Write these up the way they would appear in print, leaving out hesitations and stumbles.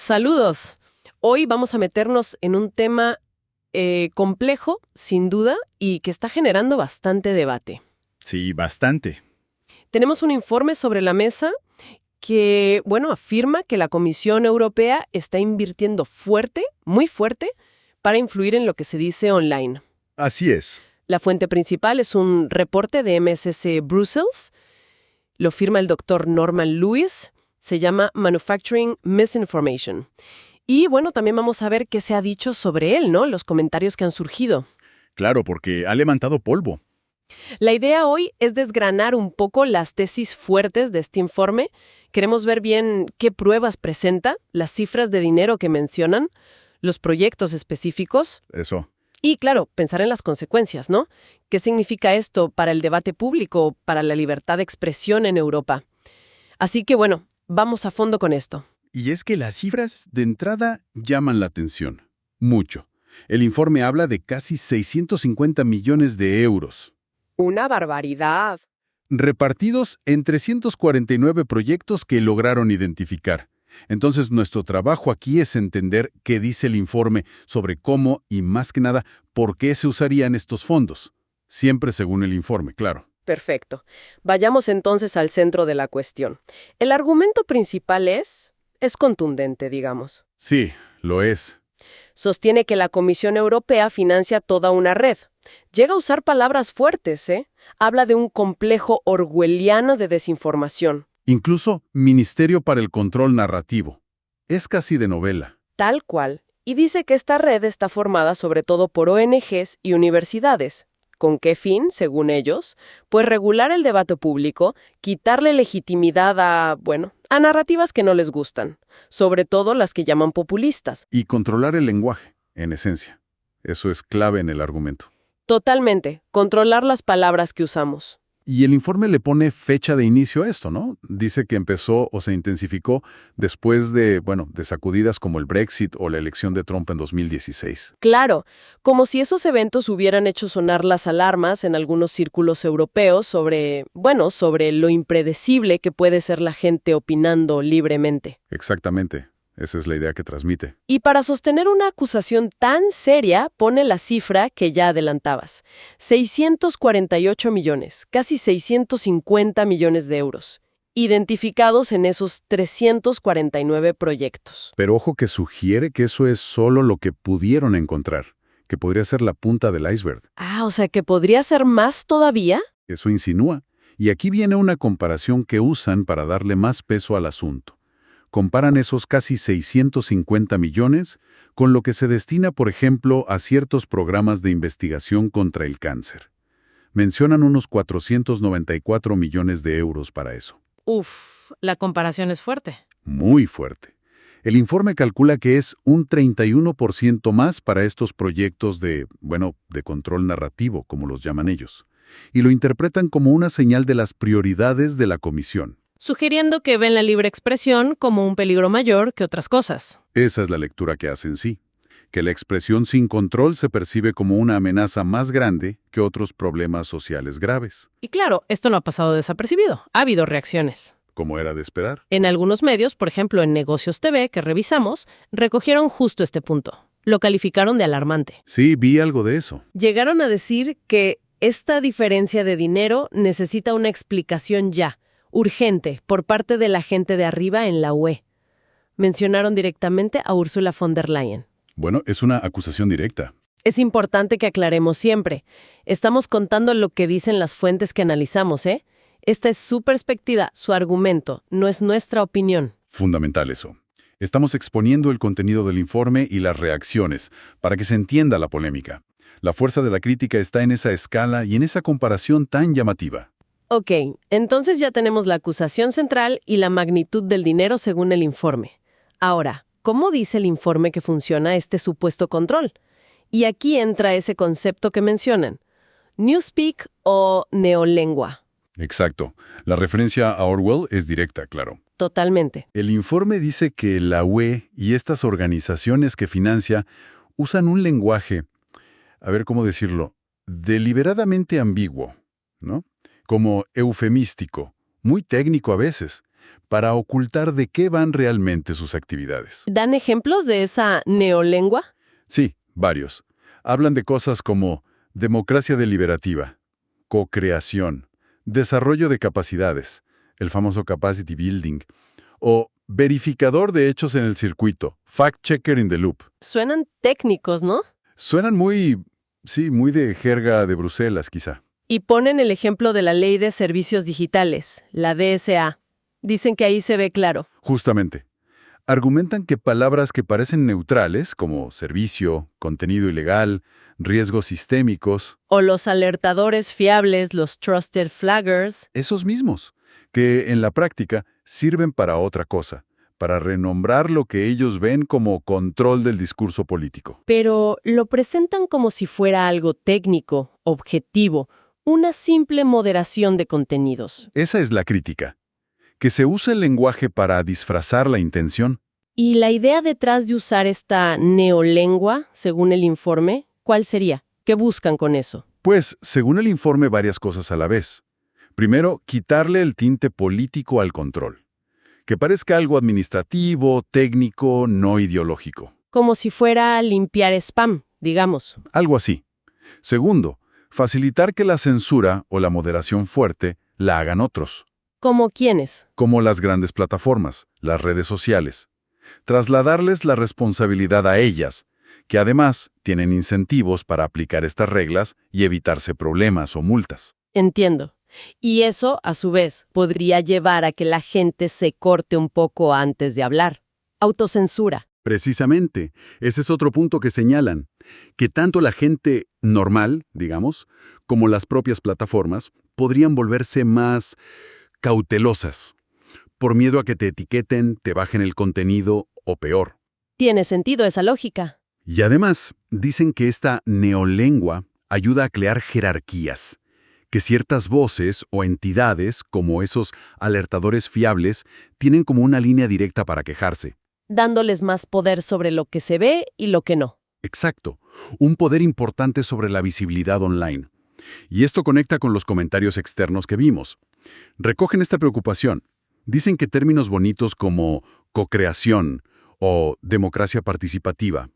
Saludos. Hoy vamos a meternos en un tema complejo, sin duda, y que está generando bastante debate. Sí, bastante. Tenemos un informe sobre la mesa que, afirma que la Comisión Europea está invirtiendo fuerte, muy fuerte, para influir en lo que se dice online. Así es. La fuente principal es un reporte de MSC Brussels. Lo firma el doctor Norman Lewis. Se llama Manufacturing Misinformation. Y también vamos a ver qué se ha dicho sobre él, ¿no? Los comentarios que han surgido. Claro, porque ha levantado polvo. La idea hoy es desgranar un poco las tesis fuertes de este informe. Queremos ver bien qué pruebas presenta, las cifras de dinero que mencionan, los proyectos específicos. Eso. Y, claro, pensar en las consecuencias, ¿no? ¿Qué significa esto para el debate público, para la libertad de expresión en Europa? Así que, vamos a fondo con esto. Y es que las cifras de entrada llaman la atención. Mucho. El informe habla de casi 650 millones de euros. ¡Una barbaridad! Repartidos en 349 proyectos que lograron identificar. Entonces, nuestro trabajo aquí es entender qué dice el informe sobre cómo y, más que nada, por qué se usarían estos fondos. Siempre según el informe, claro. Perfecto. Vayamos entonces al centro de la cuestión. El argumento principal es contundente, digamos. Sí, lo es. Sostiene que la Comisión Europea financia toda una red. Llega a usar palabras fuertes, ¿eh? Habla de un complejo orwelliano de desinformación. Incluso Ministerio para el Control Narrativo. Es casi de novela. Tal cual. Y dice que esta red está formada sobre todo por ONGs y universidades. ¿Con qué fin, según ellos? Pues regular el debate público, quitarle legitimidad a narrativas que no les gustan, sobre todo las que llaman populistas. Y controlar el lenguaje, en esencia. Eso es clave en el argumento. Totalmente, controlar las palabras que usamos. Y el informe le pone fecha de inicio a esto, ¿no? Dice que empezó o se intensificó después de sacudidas como el Brexit o la elección de Trump en 2016. Claro, como si esos eventos hubieran hecho sonar las alarmas en algunos círculos europeos sobre lo impredecible que puede ser la gente opinando libremente. Exactamente. Esa es la idea que transmite. Y para sostener una acusación tan seria, pone la cifra que ya adelantabas. 648 millones, casi 650 millones de euros, identificados en esos 349 proyectos. Pero ojo que sugiere que eso es solo lo que pudieron encontrar, que podría ser la punta del iceberg. Ah, o sea que podría ser más todavía. Eso insinúa. Y aquí viene una comparación que usan para darle más peso al asunto. Comparan esos casi 650 millones con lo que se destina, por ejemplo, a ciertos programas de investigación contra el cáncer. Mencionan unos 494 millones de euros para eso. Uf, la comparación es fuerte. Muy fuerte. El informe calcula que es un 31% más para estos proyectos de control narrativo, como los llaman ellos, y lo interpretan como una señal de las prioridades de la Comisión. Sugiriendo que ven la libre expresión como un peligro mayor que otras cosas. Esa es la lectura que hacen, sí. Que la expresión sin control se percibe como una amenaza más grande que otros problemas sociales graves. Y claro, esto no ha pasado desapercibido. Ha habido reacciones. Como era de esperar. En algunos medios, por ejemplo en Negocios TV, que revisamos, recogieron justo este punto. Lo calificaron de alarmante. Sí, vi algo de eso. Llegaron a decir que esta diferencia de dinero necesita una explicación ya, urgente, por parte de la gente de arriba en la UE. Mencionaron directamente a Ursula von der Leyen. Bueno, es una acusación directa. Es importante que aclaremos siempre. Estamos contando lo que dicen las fuentes que analizamos, ¿eh? Esta es su perspectiva, su argumento, no es nuestra opinión. Fundamental eso. Estamos exponiendo el contenido del informe y las reacciones, para que se entienda la polémica. La fuerza de la crítica está en esa escala y en esa comparación tan llamativa. Ok, entonces ya tenemos la acusación central y la magnitud del dinero según el informe. Ahora, ¿cómo dice el informe que funciona este supuesto control? Y aquí entra ese concepto que mencionan, newspeak o neolengua. Exacto. La referencia a Orwell es directa, claro. Totalmente. El informe dice que la UE y estas organizaciones que financia usan un lenguaje, ¿cómo decirlo?, deliberadamente ambiguo, ¿no? Como eufemístico, muy técnico a veces, para ocultar de qué van realmente sus actividades. ¿Dan ejemplos de esa neolengua? Sí, varios. Hablan de cosas como democracia deliberativa, co-creación, desarrollo de capacidades, el famoso capacity building, o verificador de hechos en el circuito, fact-checker in the loop. Suenan técnicos, ¿no? Suenan muy de jerga de Bruselas, quizá. Y ponen el ejemplo de la Ley de Servicios Digitales, la DSA. Dicen que ahí se ve claro. Justamente. Argumentan que palabras que parecen neutrales, como servicio, contenido ilegal, riesgos sistémicos, O los alertadores fiables, los trusted flaggers. esos mismos, que en la práctica sirven para otra cosa, para renombrar lo que ellos ven como control del discurso político. Pero lo presentan como si fuera algo técnico, objetivo, una simple moderación de contenidos. Esa es la crítica, que se usa el lenguaje para disfrazar la intención. ¿Y la idea detrás de usar esta neolengua, según el informe, cuál sería? ¿Qué buscan con eso? Pues, según el informe, varias cosas a la vez. Primero, quitarle el tinte político al control. Que parezca algo administrativo, técnico, no ideológico. Como si fuera limpiar spam, digamos. Algo así. Segundo, facilitar que la censura o la moderación fuerte la hagan otros, ¿Como quiénes? como las grandes plataformas, las redes sociales. Trasladarles la responsabilidad a ellas, que además tienen incentivos para aplicar estas reglas y evitarse problemas o multas. Entiendo. Y eso, a su vez, podría llevar a que la gente se corte un poco antes de hablar. Autocensura. Precisamente, ese es otro punto que señalan, que tanto la gente normal, digamos, como las propias plataformas podrían volverse más cautelosas, por miedo a que te etiqueten, te bajen el contenido o peor. Tiene sentido esa lógica. Y además, dicen que esta neolengua ayuda a crear jerarquías, que ciertas voces o entidades, como esos alertadores fiables, tienen como una línea directa para quejarse. Dándoles más poder sobre lo que se ve y lo que no. Exacto, un poder importante sobre la visibilidad online. Y esto conecta con los comentarios externos que vimos. Recogen esta preocupación. Dicen que términos bonitos como co-creación o democracia participativa,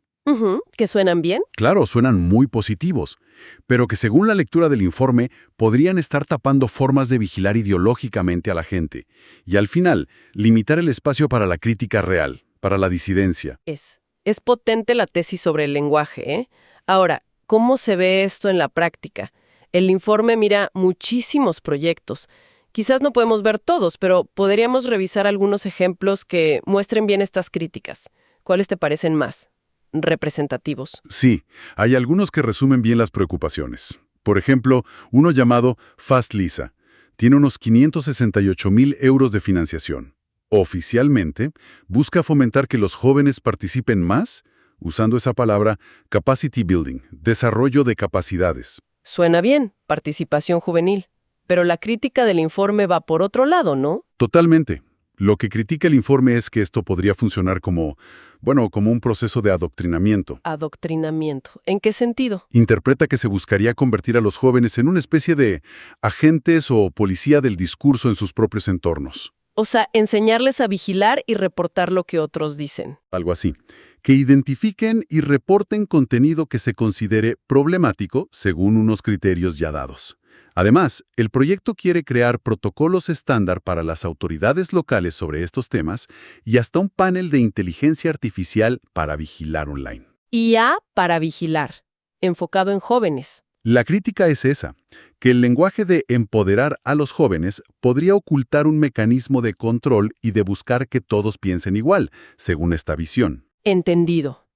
¿Que suenan bien? claro, suenan muy positivos, pero que según la lectura del informe podrían estar tapando formas de vigilar ideológicamente a la gente y al final limitar el espacio para la crítica real, para la disidencia. Es potente la tesis sobre el lenguaje, ¿eh? Ahora, ¿cómo se ve esto en la práctica? El informe mira muchísimos proyectos. Quizás no podemos ver todos, pero podríamos revisar algunos ejemplos que muestren bien estas críticas. ¿Cuáles te parecen más representativos? Sí, hay algunos que resumen bien las preocupaciones. Por ejemplo, uno llamado FastLisa. Tiene unos 568.000 euros de financiación. Oficialmente, busca fomentar que los jóvenes participen más, usando esa palabra capacity building, desarrollo de capacidades. Suena bien, participación juvenil. Pero la crítica del informe va por otro lado, ¿no? Totalmente. Lo que critica el informe es que esto podría funcionar como un proceso de adoctrinamiento. Adoctrinamiento. ¿En qué sentido? Interpreta que se buscaría convertir a los jóvenes en una especie de agentes o policía del discurso en sus propios entornos. O sea, enseñarles a vigilar y reportar lo que otros dicen. Algo así. Que identifiquen y reporten contenido que se considere problemático según unos criterios ya dados. Además, el proyecto quiere crear protocolos estándar para las autoridades locales sobre estos temas y hasta un panel de inteligencia artificial para vigilar online. IA para vigilar, enfocado en jóvenes. La crítica es esa, que el lenguaje de empoderar a los jóvenes podría ocultar un mecanismo de control y de buscar que todos piensen igual, según esta visión. Entendido.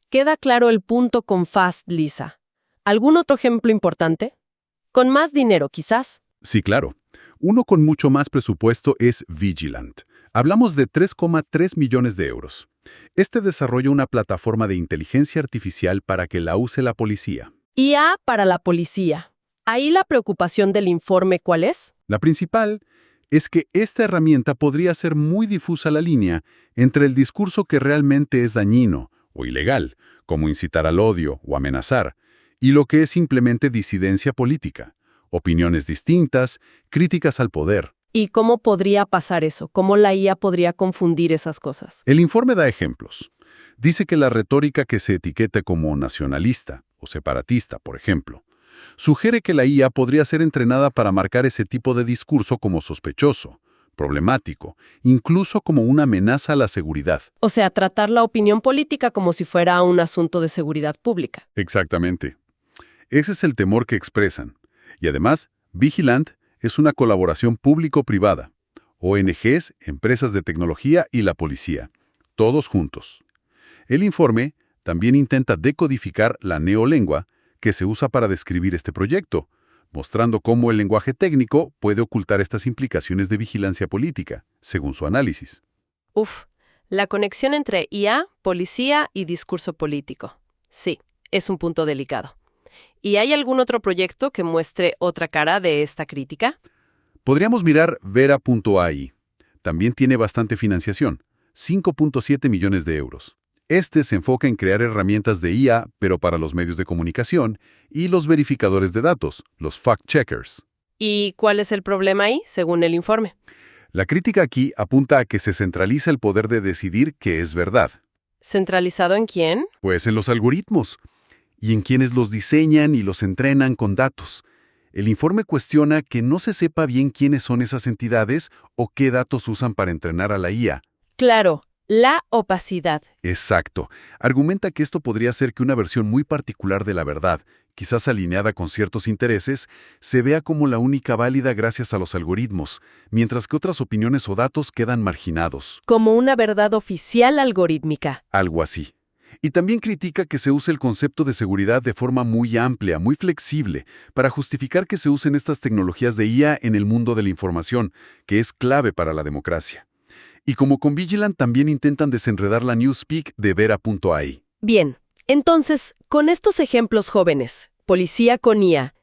Queda claro el punto con FastLisa. ¿Algún otro ejemplo importante? Con más dinero, quizás. Sí, claro. Uno con mucho más presupuesto es Vigilant. Hablamos de 3,3 millones de euros. Este desarrolla una plataforma de inteligencia artificial para que la use la policía. IA para la policía. ¿Ahí la preocupación del informe cuál es? La principal es que esta herramienta podría ser muy difusa la línea entre el discurso que realmente es dañino o ilegal, como incitar al odio o amenazar, y lo que es simplemente disidencia política, opiniones distintas, críticas al poder. ¿Y cómo podría pasar eso? ¿Cómo la IA podría confundir esas cosas? El informe da ejemplos. Dice que la retórica que se etiquete como nacionalista o separatista, por ejemplo, sugiere que la IA podría ser entrenada para marcar ese tipo de discurso como sospechoso, problemático, incluso como una amenaza a la seguridad. O sea, tratar la opinión política como si fuera un asunto de seguridad pública. Exactamente. Ese es el temor que expresan. Y además, Vigilant es una colaboración público-privada. ONGs, empresas de tecnología y la policía. Todos juntos. El informe también intenta decodificar la neolengua que se usa para describir este proyecto, mostrando cómo el lenguaje técnico puede ocultar estas implicaciones de vigilancia política, según su análisis. Uf, la conexión entre IA, policía y discurso político. Sí, es un punto delicado. ¿Y hay algún otro proyecto que muestre otra cara de esta crítica? Podríamos mirar Vera.ai. También tiene bastante financiación, 5.7 millones de euros. Este se enfoca en crear herramientas de IA, pero para los medios de comunicación y los verificadores de datos, los fact-checkers. ¿Y cuál es el problema ahí, según el informe? La crítica aquí apunta a que se centraliza el poder de decidir qué es verdad. ¿Centralizado en quién? Pues en los algoritmos y en quienes los diseñan y los entrenan con datos. El informe cuestiona que no se sepa bien quiénes son esas entidades o qué datos usan para entrenar a la IA. Claro, la opacidad. Exacto. Argumenta que esto podría hacer que una versión muy particular de la verdad, quizás alineada con ciertos intereses, se vea como la única válida gracias a los algoritmos, mientras que otras opiniones o datos quedan marginados. Como una verdad oficial algorítmica. Algo así. Y también critica que se use el concepto de seguridad de forma muy amplia, muy flexible, para justificar que se usen estas tecnologías de IA en el mundo de la información, que es clave para la democracia. Y como con Vigilant también intentan desenredar la Newspeak de Vera.ai. Bien, entonces, con estos ejemplos jóvenes, policía con IA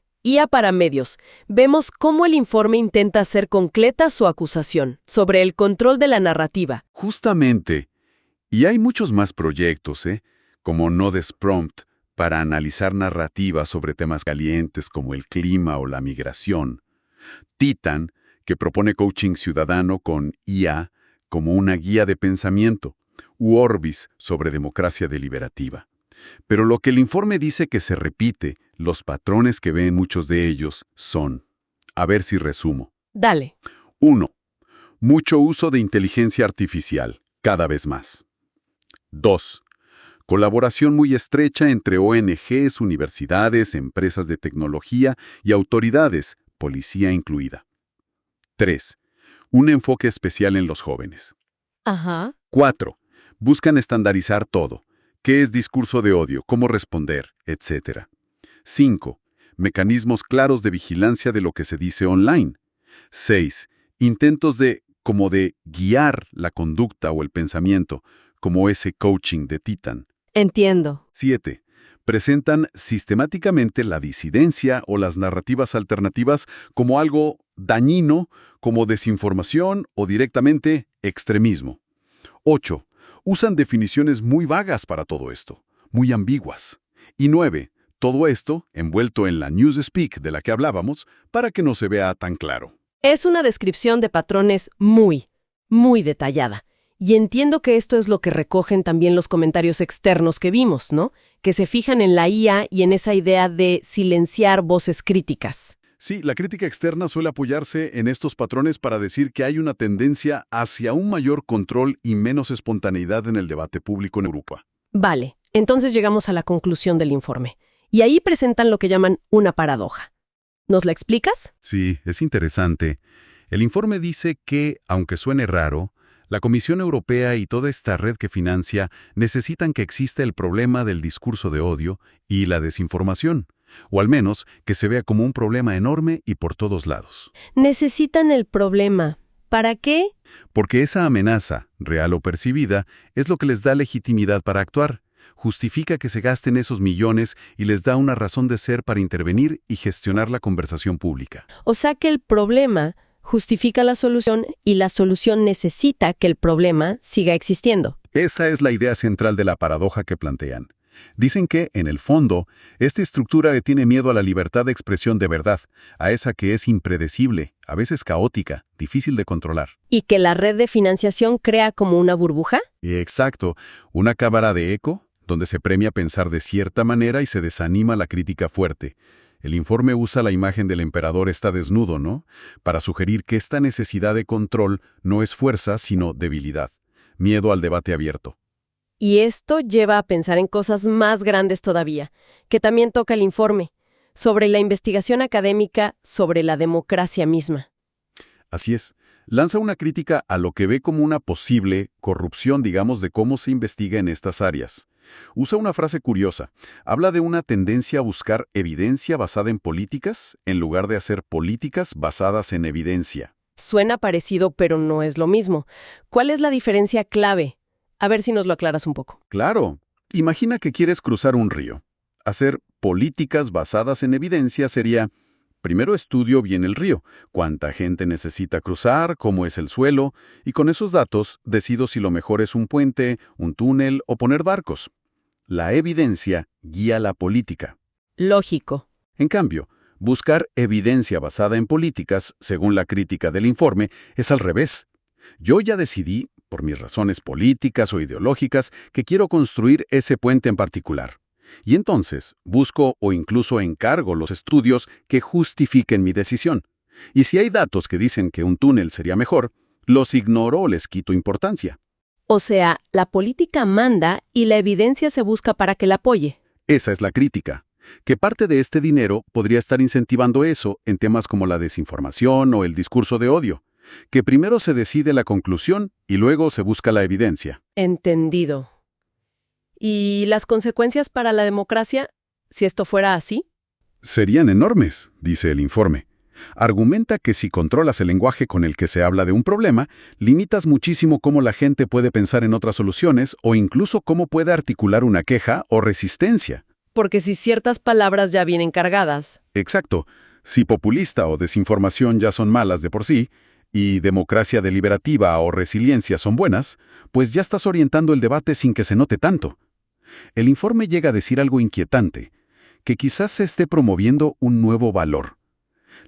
para medios, vemos cómo el informe intenta hacer concreta su acusación sobre el control de la narrativa. Justamente. Y hay muchos más proyectos, como Nodes Prompt, para analizar narrativas sobre temas calientes como el clima o la migración. Titan, que propone coaching ciudadano con IA como una guía de pensamiento. U Orbis, sobre democracia deliberativa. Pero lo que el informe dice que se repite, los patrones que ven muchos de ellos son, a ver si resumo. Dale. 1. Mucho uso de inteligencia artificial, cada vez más. 2. Colaboración muy estrecha entre ONGs, universidades, empresas de tecnología y autoridades, policía incluida. 3. Un enfoque especial en los jóvenes. Ajá. 4. Buscan estandarizar todo. ¿Qué es discurso de odio? ¿Cómo responder? Etc. 5. Mecanismos claros de vigilancia de lo que se dice online. 6. Intentos de guiar la conducta o el pensamiento, como ese coaching de Titan. Entiendo. 7. Presentan sistemáticamente la disidencia o las narrativas alternativas como algo dañino, como desinformación o directamente extremismo. 8. Usan definiciones muy vagas para todo esto, muy ambiguas. Y 9. Todo esto envuelto en la Newspeak de la que hablábamos para que no se vea tan claro. Es una descripción de patrones muy detallada. Y entiendo que esto es lo que recogen también los comentarios externos que vimos, ¿no? Que se fijan en la IA y en esa idea de silenciar voces críticas. Sí, la crítica externa suele apoyarse en estos patrones para decir que hay una tendencia hacia un mayor control y menos espontaneidad en el debate público en Europa. Vale, entonces llegamos a la conclusión del informe. Y ahí presentan lo que llaman una paradoja. ¿Nos la explicas? Sí, es interesante. El informe dice que, aunque suene raro, la Comisión Europea y toda esta red que financia necesitan que exista el problema del discurso de odio y la desinformación, o al menos que se vea como un problema enorme y por todos lados. Necesitan el problema. ¿Para qué? Porque esa amenaza, real o percibida, es lo que les da legitimidad para actuar. Justifica que se gasten esos millones y les da una razón de ser para intervenir y gestionar la conversación pública. O sea que el problema justifica la solución y la solución necesita que el problema siga existiendo. Esa es la idea central de la paradoja que plantean. Dicen que, en el fondo, esta estructura le tiene miedo a la libertad de expresión de verdad, a esa que es impredecible, a veces caótica, difícil de controlar. ¿Y que la red de financiación crea como una burbuja? Exacto, una cámara de eco, donde se premia pensar de cierta manera y se desanima la crítica fuerte. El informe usa la imagen del emperador está desnudo, ¿no? Para sugerir que esta necesidad de control no es fuerza, sino debilidad. Miedo al debate abierto. Y esto lleva a pensar en cosas más grandes todavía, que también toca el informe, sobre la investigación académica, sobre la democracia misma. Así es. Lanza una crítica a lo que ve como una posible corrupción, digamos, de cómo se investiga en estas áreas. Usa una frase curiosa. Habla de una tendencia a buscar evidencia basada en políticas en lugar de hacer políticas basadas en evidencia. Suena parecido, pero no es lo mismo. ¿Cuál es la diferencia clave? A ver si nos lo aclaras un poco. Claro. Imagina que quieres cruzar un río. Hacer políticas basadas en evidencia sería: primero estudio bien el río, cuánta gente necesita cruzar, cómo es el suelo, y con esos datos decido si lo mejor es un puente, un túnel o poner barcos. La evidencia guía la política. Lógico. En cambio, buscar evidencia basada en políticas, según la crítica del informe, es al revés. Yo ya decidí, por mis razones políticas o ideológicas, que quiero construir ese puente en particular. Y entonces busco o incluso encargo los estudios que justifiquen mi decisión. Y si hay datos que dicen que un túnel sería mejor, los ignoro o les quito importancia. O sea, la política manda y la evidencia se busca para que la apoye. Esa es la crítica. Que parte de este dinero podría estar incentivando eso en temas como la desinformación o el discurso de odio. Que primero se decide la conclusión y luego se busca la evidencia. Entendido. ¿Y las consecuencias para la democracia, si esto fuera así? Serían enormes, dice el informe. Argumenta que si controlas el lenguaje con el que se habla de un problema, limitas muchísimo cómo la gente puede pensar en otras soluciones o incluso cómo puede articular una queja o resistencia. Porque si ciertas palabras ya vienen cargadas. Exacto. Si populista o desinformación ya son malas de por sí, y democracia deliberativa o resiliencia son buenas, pues ya estás orientando el debate sin que se note tanto. El informe llega a decir algo inquietante, que quizás se esté promoviendo un nuevo valor: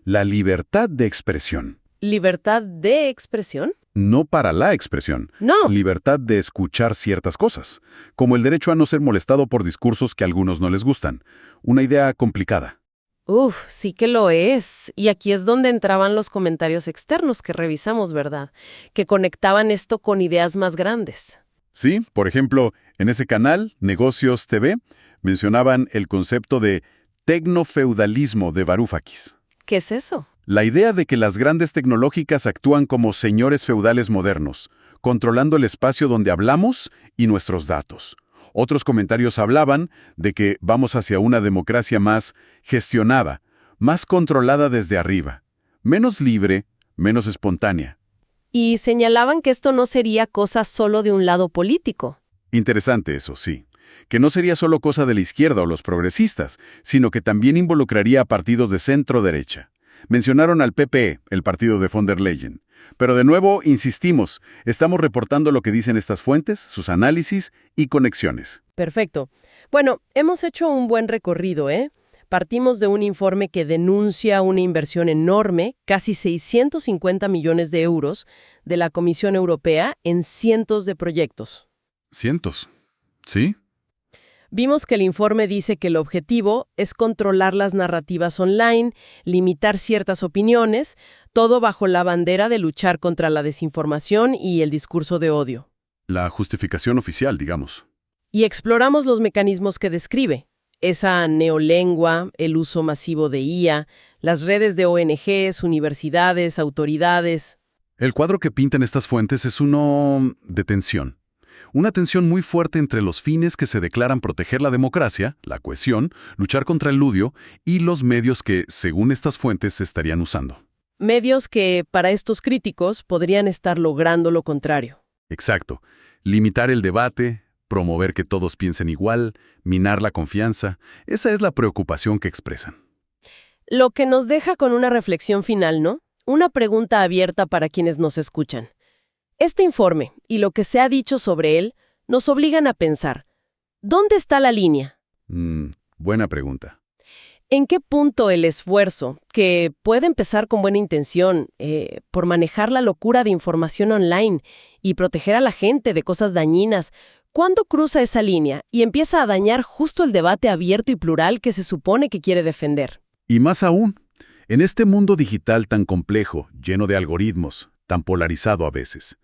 la libertad de expresión. ¿Libertad de expresión? No para la expresión. No. Libertad de escuchar ciertas cosas, como el derecho a no ser molestado por discursos que a algunos no les gustan. Una idea complicada. Uf, sí que lo es. Y aquí es donde entraban los comentarios externos que revisamos, ¿verdad? Que conectaban esto con ideas más grandes. Sí, por ejemplo, en ese canal, Negocios TV, mencionaban el concepto de tecnofeudalismo de Varoufakis. ¿Qué es eso? La idea de que las grandes tecnológicas actúan como señores feudales modernos, controlando el espacio donde hablamos y nuestros datos. Otros comentarios hablaban de que vamos hacia una democracia más gestionada, más controlada desde arriba, menos libre, menos espontánea. Y señalaban que esto no sería cosa solo de un lado político. Interesante eso, sí. Que no sería solo cosa de la izquierda o los progresistas, sino que también involucraría a partidos de centro-derecha. Mencionaron al PP, el partido de von der Leyen. Pero de nuevo, insistimos, estamos reportando lo que dicen estas fuentes, sus análisis y conexiones. Perfecto. Bueno, hemos hecho un buen recorrido, ¿eh? Partimos de un informe que denuncia una inversión enorme, casi 650 millones de euros, de la Comisión Europea en cientos de proyectos. Cientos. ¿Sí? Vimos que el informe dice que el objetivo es controlar las narrativas online, limitar ciertas opiniones, todo bajo la bandera de luchar contra la desinformación y el discurso de odio. La justificación oficial, digamos. Y exploramos los mecanismos que describe. Esa neolengua, el uso masivo de IA, las redes de ONGs, universidades, autoridades. El cuadro que pintan estas fuentes es uno de tensión. Una tensión muy fuerte entre los fines que se declaran proteger la democracia, la cohesión, luchar contra el odio y los medios que, según estas fuentes, se estarían usando. Medios que, para estos críticos, podrían estar logrando lo contrario. Exacto. Limitar el debate, promover que todos piensen igual, minar la confianza. Esa es la preocupación que expresan. Lo que nos deja con una reflexión final, ¿no? Una pregunta abierta para quienes nos escuchan. Este informe y lo que se ha dicho sobre él nos obligan a pensar, ¿Dónde está la línea? Buena pregunta. ¿En qué punto el esfuerzo, que puede empezar con buena intención, por manejar la locura de información online y proteger a la gente de cosas dañinas, cuándo cruza esa línea y empieza a dañar justo el debate abierto y plural que se supone que quiere defender? Y más aún, en este mundo digital tan complejo, lleno de algoritmos, tan polarizado a veces,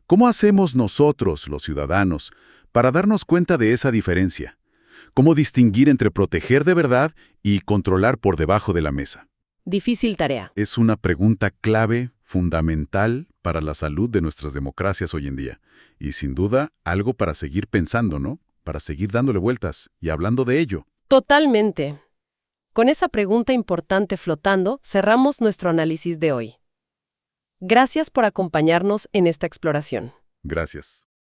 ¿cómo hacemos nosotros, los ciudadanos, para darnos cuenta de esa diferencia? ¿Cómo distinguir entre proteger de verdad y controlar por debajo de la mesa? Difícil tarea. Es una pregunta clave, fundamental para la salud de nuestras democracias hoy en día. Y sin duda, algo para seguir pensando, ¿no? Para seguir dándole vueltas y hablando de ello. Totalmente. Con esa pregunta importante flotando, cerramos nuestro análisis de hoy. Gracias por acompañarnos en esta exploración. Gracias.